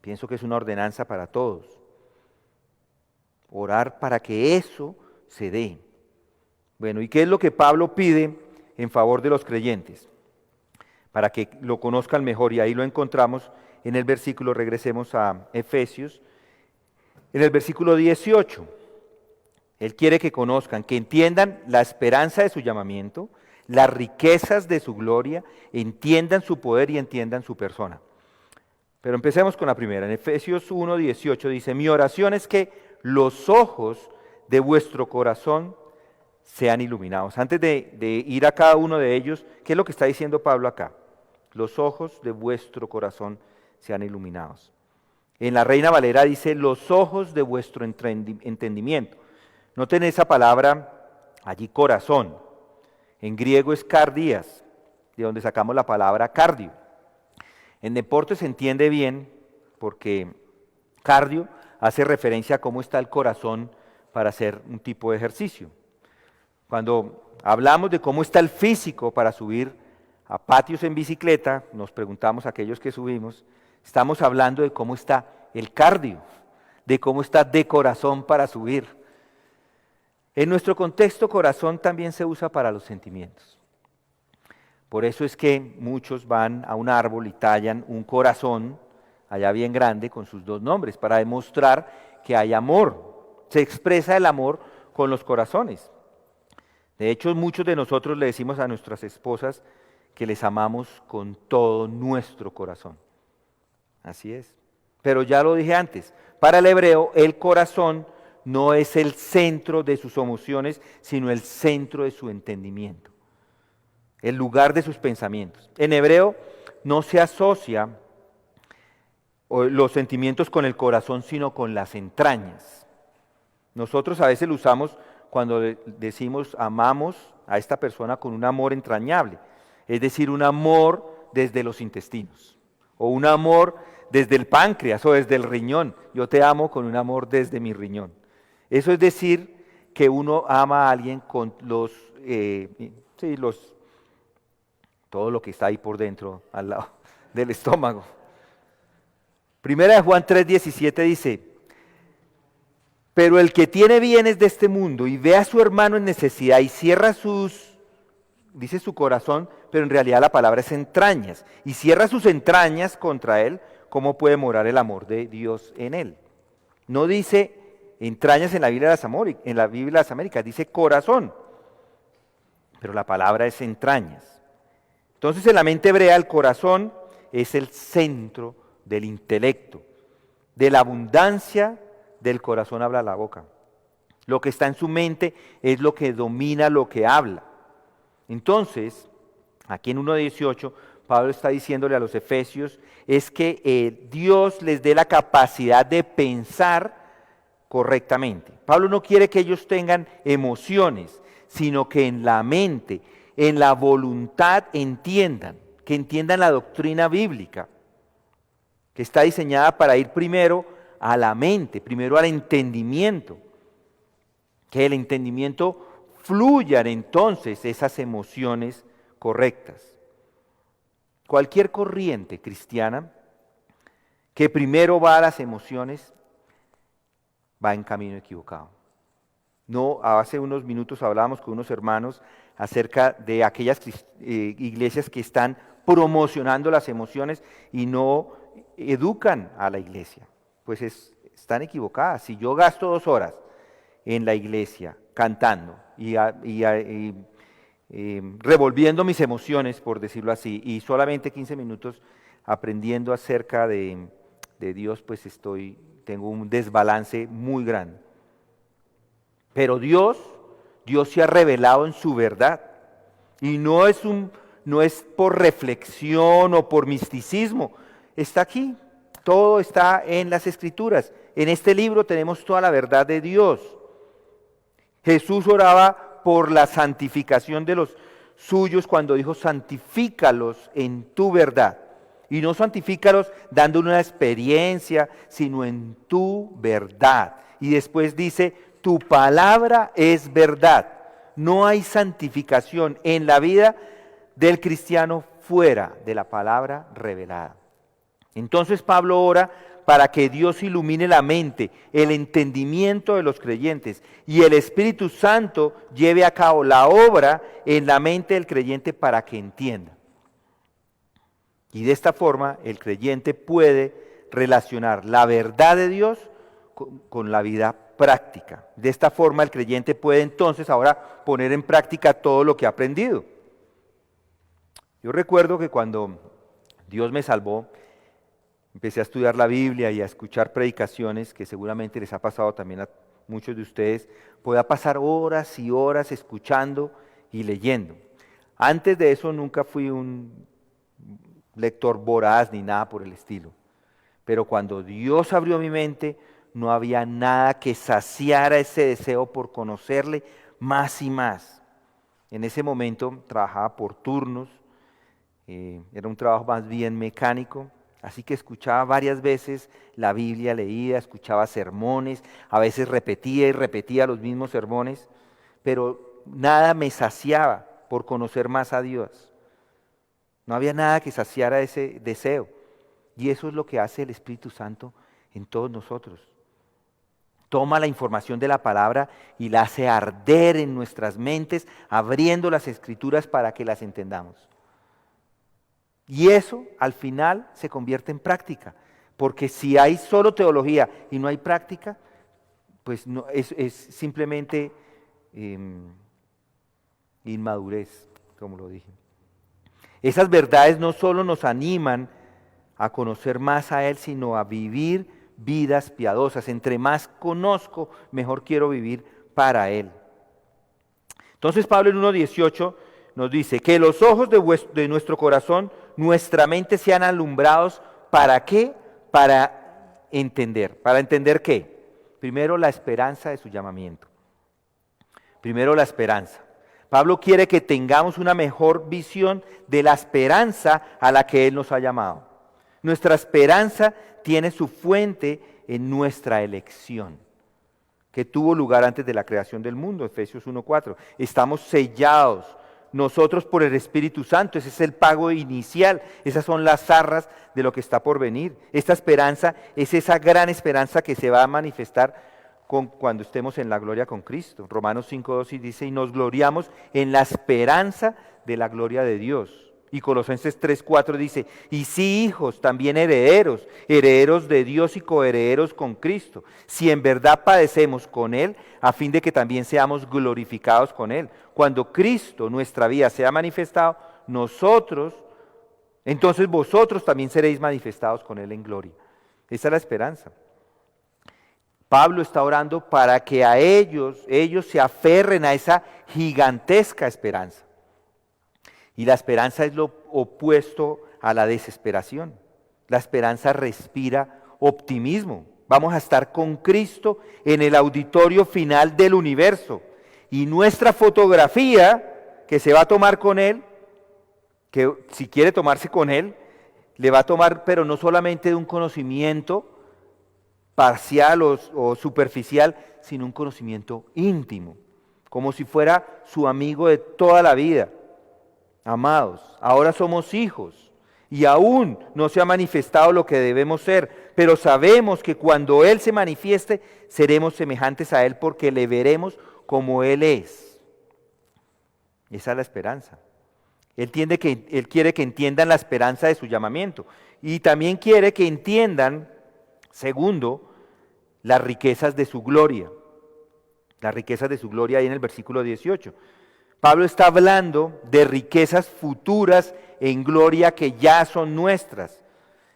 pienso que es una ordenanza para todos. Orar para que eso se dé. Bueno, ¿y qué es lo que Pablo pide en favor de los creyentes? Para que lo conozcan mejor, y ahí lo encontramos en el versículo, regresemos a Efesios, en el versículo 18. Él quiere que conozcan, que entiendan la esperanza de su llamamiento, las riquezas de su gloria, entiendan su poder y entiendan su persona. Pero empecemos con la primera. En Efesios 1:18 dice, mi oración es que los ojos de vuestro corazón sean iluminados. Antes de ir a cada uno de ellos, ¿qué es lo que está diciendo Pablo acá? Los ojos de vuestro corazón sean iluminados. En la Reina Valera dice, los ojos de vuestro entendimiento. Noten esa palabra allí, corazón. En griego es cardias, de donde sacamos la palabra cardio. En deporte se entiende bien, porque cardio hace referencia a cómo está el corazón para hacer un tipo de ejercicio. Cuando hablamos de cómo está el físico para subir a patios en bicicleta, nos preguntamos a aquellos que subimos, estamos hablando de cómo está el cardio, de cómo está de corazón para subir. En nuestro contexto, corazón también se usa para los sentimientos. Por eso es que muchos van a un árbol y tallan un corazón allá bien grande con sus dos nombres, para demostrar que hay amor. Se expresa el amor con los corazones. De hecho, muchos de nosotros le decimos a nuestras esposas que les amamos con todo nuestro corazón. Así es. Pero ya lo dije antes, para el hebreo el corazón no es el centro de sus emociones, sino el centro de su entendimiento, el lugar de sus pensamientos. En hebreo no se asocia los sentimientos con el corazón, sino con las entrañas. Nosotros a veces lo usamos cuando decimos amamos a esta persona con un amor entrañable, es decir, un amor desde los intestinos, o un amor desde el páncreas o desde el riñón. Yo te amo con un amor desde mi riñón. Eso es decir que uno ama a alguien con todo lo que está ahí por dentro, al lado del estómago. Primera de Juan 3:17 dice: pero el que tiene bienes de este mundo y ve a su hermano en necesidad y cierra dice su corazón, pero en realidad la palabra es entrañas, y cierra sus entrañas contra él, ¿cómo puede morar el amor de Dios en él? No dice entrañas en la Biblia de las Américas, dice corazón, pero la palabra es entrañas. Entonces en la mente hebrea el corazón es el centro del intelecto, de la abundancia del corazón habla la boca. Lo que está en su mente es lo que domina lo que habla. Entonces, aquí en 1:18, Pablo está diciéndole a los efesios, es que Dios les dé la capacidad de pensar correctamente. Pablo no quiere que ellos tengan emociones, sino que en la mente, en la voluntad entiendan, que entiendan la doctrina bíblica, que está diseñada para ir primero a la mente, primero al entendimiento, que el entendimiento fluyan entonces esas emociones correctas. Cualquier corriente cristiana que primero va a las emociones va en camino equivocado. No, hace unos minutos hablábamos con unos hermanos acerca de aquellas iglesias que están promocionando las emociones y no educan a la iglesia. Pues están equivocadas. Si yo gasto 2 horas en la iglesia cantando y revolviendo mis emociones, por decirlo así, y solamente 15 minutos aprendiendo acerca de Dios, pues tengo un desbalance muy grande. Pero Dios se ha revelado en su verdad, y no es por reflexión o por misticismo, está aquí, todo está en las Escrituras. En este libro tenemos toda la verdad de Dios. Jesús oraba por la santificación de los suyos cuando dijo: santifícalos en tu verdad. Y no santifícalos dando una experiencia, sino en tu verdad. Y después dice: tu palabra es verdad. No hay santificación en la vida del cristiano fuera de la palabra revelada. Entonces Pablo ora para que Dios ilumine la mente, el entendimiento de los creyentes, y el Espíritu Santo lleve a cabo la obra en la mente del creyente para que entienda. Y de esta forma el creyente puede relacionar la verdad de Dios con la vida práctica. De esta forma el creyente puede entonces ahora poner en práctica todo lo que ha aprendido. Yo recuerdo que cuando Dios me salvó, empecé a estudiar la Biblia y a escuchar predicaciones, que seguramente les ha pasado también a muchos de ustedes. Podía pasar horas y horas escuchando y leyendo. Antes de eso nunca fui un lector voraz ni nada por el estilo. Pero cuando Dios abrió mi mente, no había nada que saciara ese deseo por conocerle más y más. En ese momento trabajaba por turnos, era un trabajo más bien mecánico. Así que escuchaba varias veces la Biblia leída, escuchaba sermones, a veces repetía y repetía los mismos sermones, pero nada me saciaba por conocer más a Dios. No había nada que saciara ese deseo. Y eso es lo que hace el Espíritu Santo en todos nosotros. Toma la información de la palabra y la hace arder en nuestras mentes, abriendo las Escrituras para que las entendamos. Y eso al final se convierte en práctica, porque si hay solo teología y no hay práctica, pues no, es simplemente inmadurez, como lo dije. Esas verdades no solo nos animan a conocer más a Él, sino a vivir vidas piadosas. Entre más conozco, mejor quiero vivir para Él. Entonces Pablo en 1:18 nos dice que los ojos de nuestro corazón, nuestra mente sean alumbrados. ¿Para qué? para entender. ¿Para entender qué? Primero, la esperanza de su llamamiento. Primero, la esperanza. Pablo quiere que tengamos una mejor visión de la esperanza a la que Él nos ha llamado. Nuestra esperanza tiene su fuente en nuestra elección, que tuvo lugar antes de la creación del mundo, Efesios 1:4. Estamos sellados nosotros por el Espíritu Santo, ese es el pago inicial, esas son las arras de lo que está por venir. Esta esperanza es esa gran esperanza que se va a manifestar cuando estemos en la gloria con Cristo. Romanos 5:2 dice, y nos gloriamos en la esperanza de la gloria de Dios. Y Colosenses 3:4 dice, y sí hijos, también herederos, herederos de Dios y coherederos con Cristo, si en verdad padecemos con Él, a fin de que también seamos glorificados con Él. Cuando Cristo, nuestra vida, sea manifestado, entonces vosotros también seréis manifestados con Él en gloria. Esa es la esperanza. Pablo está orando para que a ellos se aferren a esa gigantesca esperanza. Y la esperanza es lo opuesto a la desesperación. La esperanza respira optimismo. Vamos a estar con Cristo en el auditorio final del universo. Y nuestra fotografía que se va a tomar con Él, que si quiere tomarse con Él, le va a tomar, pero no solamente de un conocimiento parcial o superficial, sino un conocimiento íntimo, como si fuera su amigo de toda la vida. Amados, ahora somos hijos y aún no se ha manifestado lo que debemos ser, pero sabemos que cuando Él se manifieste, seremos semejantes a Él porque le veremos como Él es. Esa es la esperanza. Él quiere que entiendan la esperanza de su llamamiento y también quiere que entiendan, segundo, las riquezas de su gloria. Las riquezas de su gloria ahí en el versículo 18. Pablo está hablando de riquezas futuras en gloria que ya son nuestras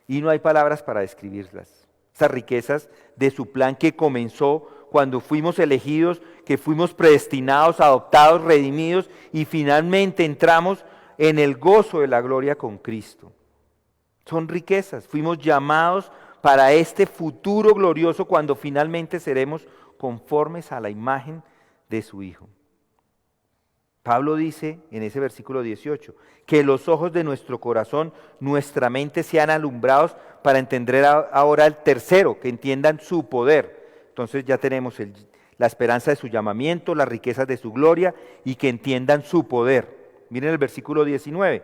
y no hay palabras para describirlas. Esas riquezas de su plan que comenzó cuando fuimos elegidos, que fuimos predestinados, adoptados, redimidos y finalmente entramos en el gozo de la gloria con Cristo. Son riquezas, fuimos llamados para este futuro glorioso cuando finalmente seremos conformes a la imagen de su Hijo. Pablo dice en ese versículo 18, que los ojos de nuestro corazón, nuestra mente sean alumbrados para entender ahora el tercero, que entiendan su poder. Entonces ya tenemos la esperanza de su llamamiento, las riquezas de su gloria y que entiendan su poder. Miren el versículo 19.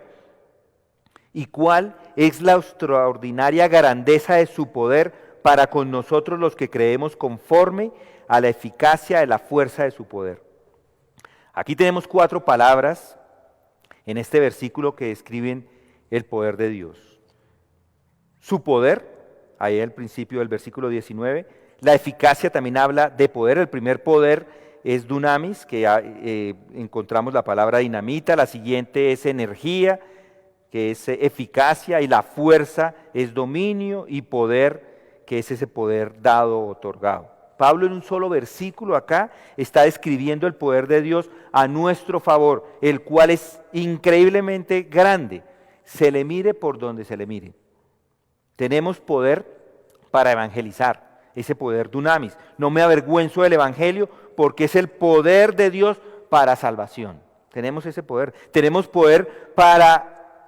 ¿Y cuál es la extraordinaria grandeza de su poder para con nosotros los que creemos conforme a la eficacia de la fuerza de su poder? Aquí tenemos 4 palabras en este versículo que describen el poder de Dios. Su poder, ahí al principio del versículo 19. La eficacia también habla de poder. El primer poder es dunamis, que encontramos la palabra dinamita. La siguiente es energía, que es eficacia. Y la fuerza es dominio y poder, que es ese poder dado o otorgado. Pablo en un solo versículo acá está describiendo el poder de Dios a nuestro favor, el cual es increíblemente grande. Se le mire por donde se le mire. Tenemos poder para evangelizar, ese poder dunamis. No me avergüenzo del evangelio porque es el poder de Dios para salvación. Tenemos ese poder. Tenemos poder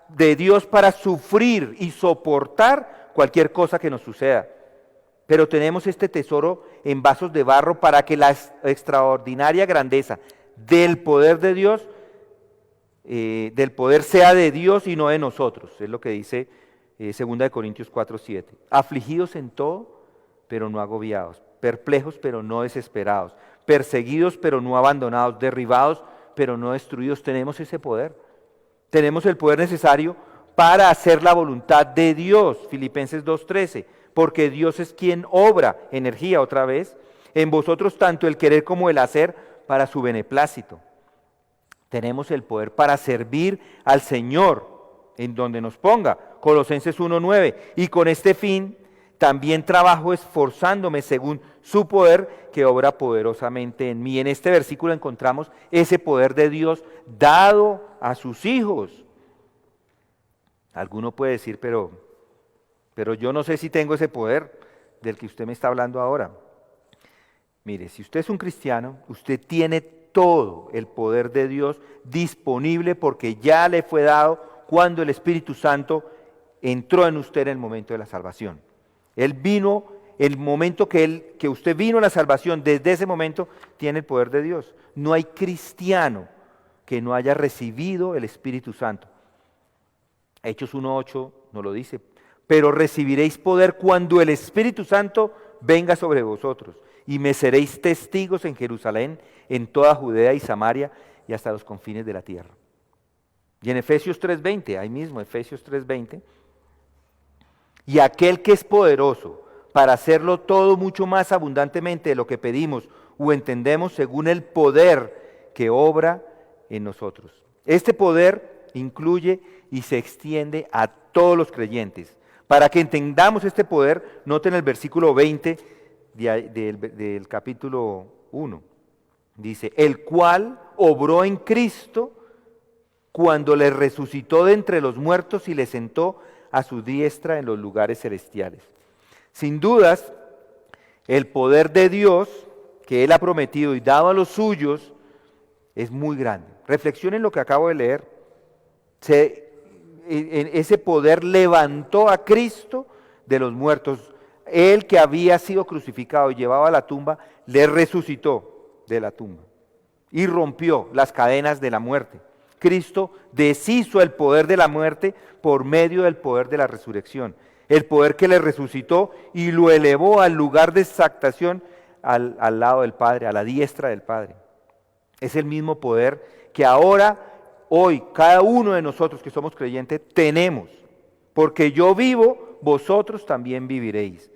de Dios para sufrir y soportar cualquier cosa que nos suceda. Pero tenemos este tesoro en vasos de barro para que la extraordinaria grandeza del poder de Dios, del poder sea de Dios y no de nosotros. Es lo que dice 2 Corintios 4:7. Afligidos en todo, pero no agobiados. Perplejos, pero no desesperados. Perseguidos, pero no abandonados. Derribados, pero no destruidos. Tenemos ese poder. Tenemos el poder necesario para hacer la voluntad de Dios. Filipenses 2:13. Porque Dios es quien obra, energía otra vez, en vosotros tanto el querer como el hacer para su beneplácito. Tenemos el poder para servir al Señor en donde nos ponga. Colosenses 1:9. Y con este fin también trabajo esforzándome según su poder que obra poderosamente en mí. En este versículo encontramos ese poder de Dios dado a sus hijos. Alguno puede decir, pero pero yo no sé si tengo ese poder del que usted me está hablando ahora. Mire, si usted es un cristiano, usted tiene todo el poder de Dios disponible porque ya le fue dado cuando el Espíritu Santo entró en usted en el momento de la salvación. Él vino, el momento que usted vino a la salvación, desde ese momento tiene el poder de Dios. No hay cristiano que no haya recibido el Espíritu Santo. Hechos 1:8 nos lo dice, pero recibiréis poder cuando el Espíritu Santo venga sobre vosotros y me seréis testigos en Jerusalén, en toda Judea y Samaria y hasta los confines de la tierra. Y en Efesios 3:20, ahí mismo, Efesios 3:20, y aquel que es poderoso para hacerlo todo mucho más abundantemente de lo que pedimos o entendemos según el poder que obra en nosotros. Este poder incluye y se extiende a todos los creyentes. Para que entendamos este poder, noten el versículo 20 del capítulo 1. Dice, el cual obró en Cristo cuando le resucitó de entre los muertos y le sentó a su diestra en los lugares celestiales. Sin dudas, el poder de Dios que Él ha prometido y dado a los suyos es muy grande. Reflexionen lo que acabo de leer. Ese poder levantó a Cristo de los muertos. Él que había sido crucificado y llevado a la tumba, le resucitó de la tumba y rompió las cadenas de la muerte. Cristo deshizo el poder de la muerte por medio del poder de la resurrección. El poder que le resucitó y lo elevó al lugar de exaltación al lado del Padre, a la diestra del Padre. Es el mismo poder que ahora, hoy, cada uno de nosotros que somos creyentes tenemos. Porque yo vivo, vosotros también viviréis.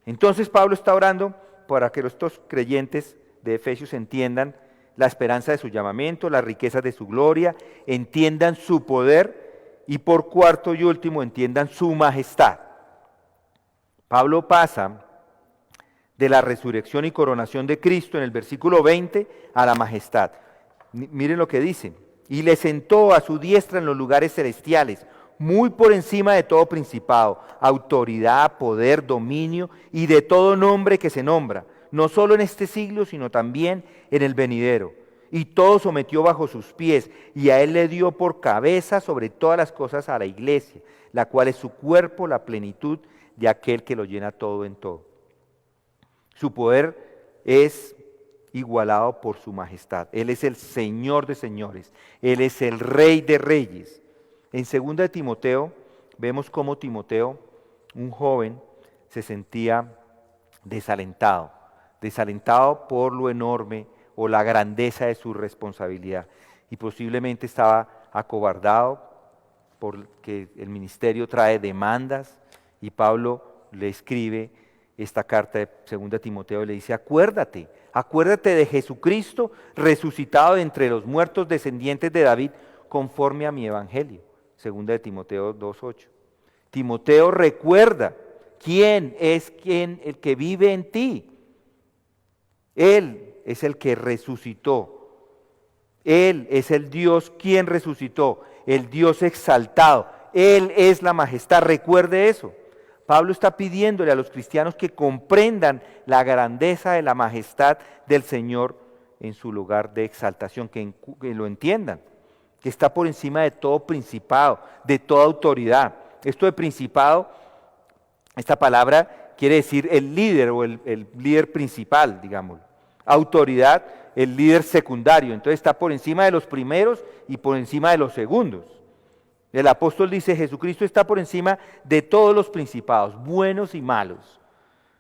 Entonces Pablo está orando para que estos creyentes de Efesios entiendan la esperanza de su llamamiento, las riquezas de su gloria, entiendan su poder y por cuarto y último entiendan su majestad. Pablo pasa de la resurrección y coronación de Cristo en el versículo 20 a la majestad. Miren lo que dice, y le sentó a su diestra en los lugares celestiales, muy por encima de todo principado, autoridad, poder, dominio y de todo nombre que se nombra, no solo en este siglo, sino también en el venidero. Y todo sometió bajo sus pies, y a él le dio por cabeza sobre todas las cosas a la iglesia, la cual es su cuerpo, la plenitud de aquel que lo llena todo en todo. Su poder es igualado por su majestad. Él es el Señor de señores, Él es el Rey de reyes. En 2 de Timoteo vemos cómo Timoteo, un joven, se sentía desalentado por lo enorme o la grandeza de su responsabilidad y posiblemente estaba acobardado porque el ministerio trae demandas y Pablo le escribe esta carta de 2 Timoteo y le dice, acuérdate de Jesucristo resucitado de entre los muertos descendientes de David conforme a mi evangelio. 2 de Timoteo 2:8. Timoteo recuerda quién es el que vive en ti. Él es el que resucitó. Él es el Dios quien resucitó, el Dios exaltado. Él es la majestad, recuerde eso. Pablo está pidiéndole a los cristianos que comprendan la grandeza de la majestad del Señor en su lugar de exaltación, que lo entiendan, que está por encima de todo principado, de toda autoridad. Esto de principado, esta palabra quiere decir el líder o el líder principal, digamos. Autoridad, el líder secundario. Entonces está por encima de los primeros y por encima de los segundos. El apóstol dice, Jesucristo está por encima de todos los principados, buenos y malos,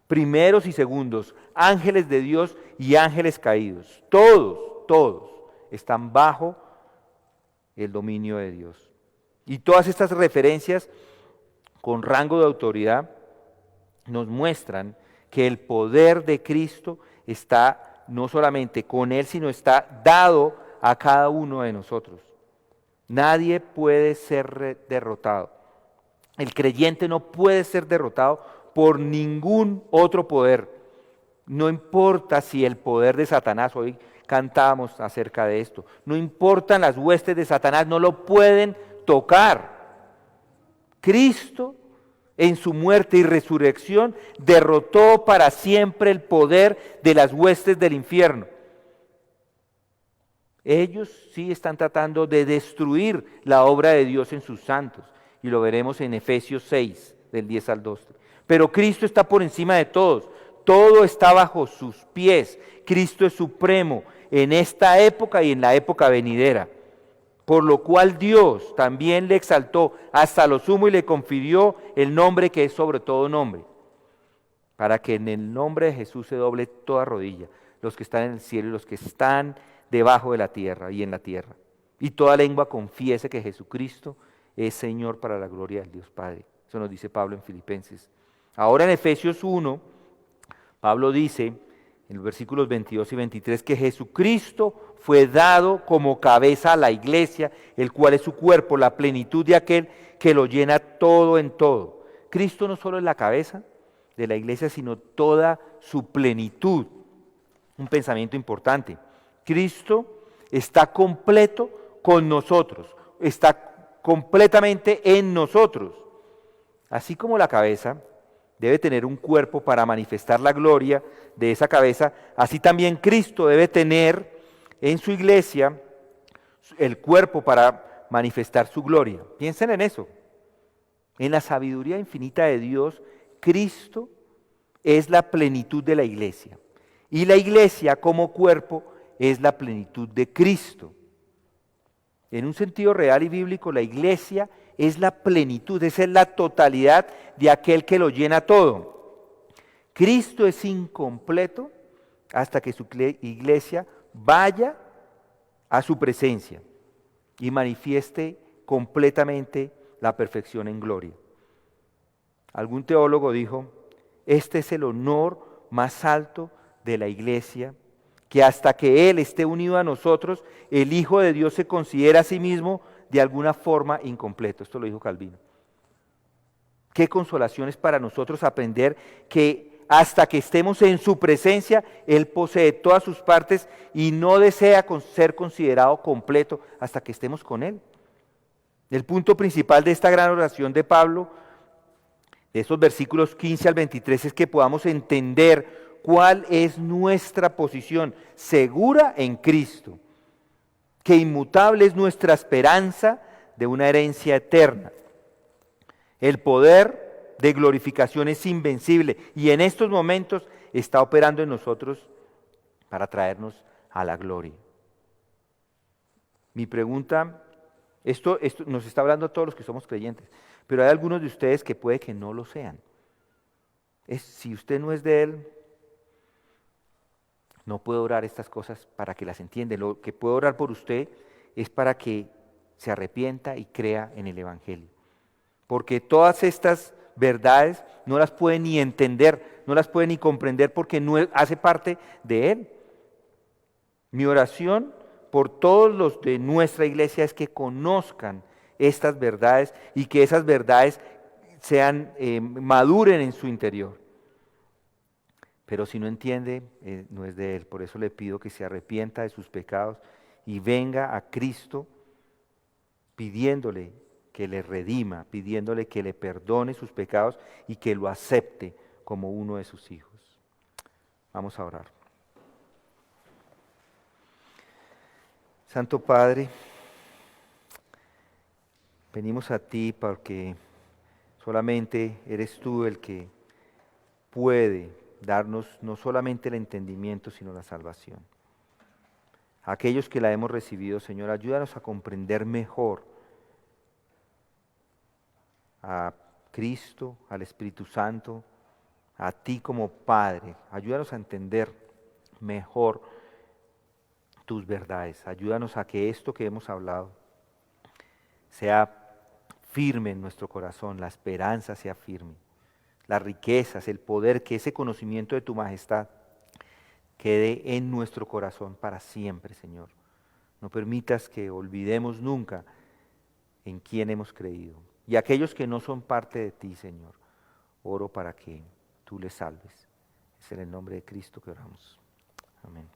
primeros y segundos, ángeles de Dios y ángeles caídos. Todos están bajo el dominio de Dios. Y todas estas referencias con rango de autoridad nos muestran que el poder de Cristo está no solamente con Él, sino está dado a cada uno de nosotros. Nadie puede ser derrotado. El creyente no puede ser derrotado por ningún otro poder. No importa si el poder de Satanás, hoy cantamos acerca de esto, no importan las huestes de Satanás, no lo pueden tocar. Cristo en su muerte y resurrección, derrotó para siempre el poder de las huestes del infierno. Ellos sí están tratando de destruir la obra de Dios en sus santos, y lo veremos en Efesios 6, del 10 al 12. Pero Cristo está por encima de todos, todo está bajo sus pies. Cristo es supremo en esta época y en la época venidera. Por lo cual Dios también le exaltó hasta lo sumo y le confirió el nombre que es sobre todo nombre, para que en el nombre de Jesús se doble toda rodilla, los que están en el cielo y los que están debajo de la tierra y en la tierra, y toda lengua confiese que Jesucristo es Señor, para la gloria del Dios Padre. Eso nos dice Pablo en Filipenses. Ahora en Efesios 1, Pablo dice en los versículos 22 y 23 que Jesucristo fue dado como cabeza a la iglesia, el cual es su cuerpo, la plenitud de aquel que lo llena todo en todo. Cristo no solo es la cabeza de la iglesia, sino toda su plenitud. Un pensamiento importante. Cristo está completo con nosotros, está completamente en nosotros. Así como la cabeza debe tener un cuerpo para manifestar la gloria de esa cabeza, así también Cristo debe tener en su iglesia el cuerpo para manifestar su gloria. Piensen en eso. En la sabiduría infinita de Dios, Cristo es la plenitud de la iglesia. Y la iglesia como cuerpo es la plenitud de Cristo. En un sentido real y bíblico, la iglesia es la plenitud, esa es la totalidad de aquel que lo llena todo. Cristo es incompleto hasta que su iglesia vaya a su presencia y manifieste completamente la perfección en gloria. Algún teólogo dijo, este es el honor más alto de la iglesia, que hasta que Él esté unido a nosotros, el Hijo de Dios se considera a sí mismo de alguna forma incompleto. Esto lo dijo Calvino. Qué consolación es para nosotros aprender que hasta que estemos en su presencia, Él posee todas sus partes y no desea ser considerado completo hasta que estemos con Él. El punto principal de esta gran oración de Pablo, de estos versículos 15 al 23, es que podamos entender cuál es nuestra posición segura en Cristo, que inmutable es nuestra esperanza de una herencia eterna. El poder de glorificación es invencible y en estos momentos está operando en nosotros para traernos a la gloria. Mi pregunta, esto nos está hablando a todos los que somos creyentes, pero hay algunos de ustedes que puede que no lo sean. Si usted no es de Él, no puedo orar estas cosas para que las entienda. Lo que puedo orar por usted es para que se arrepienta y crea en el Evangelio. Porque todas estas verdades no las puede ni entender, no las puede ni comprender porque no hace parte de Él. Mi oración por todos los de nuestra iglesia es que conozcan estas verdades y que esas verdades maduren en su interior. Pero si no entiende, no es de Él. Por eso le pido que se arrepienta de sus pecados y venga a Cristo pidiéndole que le redima, pidiéndole que le perdone sus pecados y que lo acepte como uno de sus hijos. Vamos a orar. Santo Padre, venimos a ti porque solamente eres tú el que puede darnos no solamente el entendimiento, sino la salvación. Aquellos que la hemos recibido, Señor, ayúdanos a comprender mejor a Cristo, al Espíritu Santo, a ti como Padre. Ayúdanos a entender mejor tus verdades. Ayúdanos a que esto que hemos hablado sea firme en nuestro corazón, la esperanza sea firme. Las riquezas, el poder, que ese conocimiento de tu majestad quede en nuestro corazón para siempre, Señor. No permitas que olvidemos nunca en quién hemos creído. Y aquellos que no son parte de ti, Señor, oro para que tú les salves. Es en el nombre de Cristo que oramos. Amén.